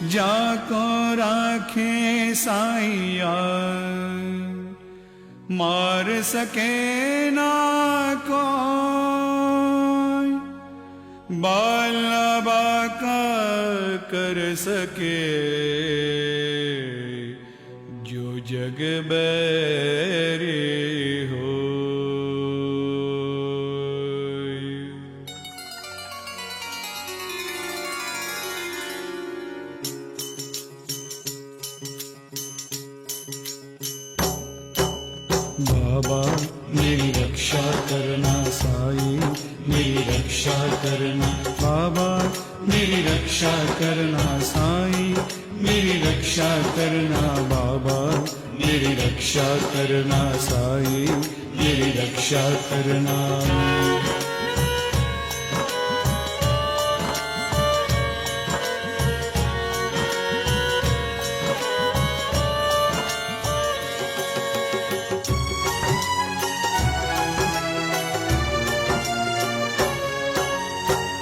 जाको राखे साईया, मार सके ना कोई, बाला बाका कर सके जो जग बैरी हो। बाबा मेरी रक्षा करना साई, मेरी रक्षा करना बाबा, मेरी रक्षा करना साई, मेरी रक्षा करना बाबा, मेरी रक्षा करना साई, मेरी रक्षा करना।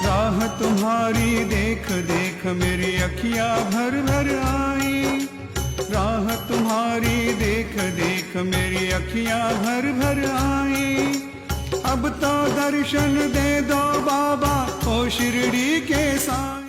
राह तुम्हारी देख देख मेरी अखियाँ भर भर आई, राह तुम्हारी देख देख मेरी अखियाँ भर भर आई। अब तो दर्शन दे दो बाबा ओ शिरडी के साईं।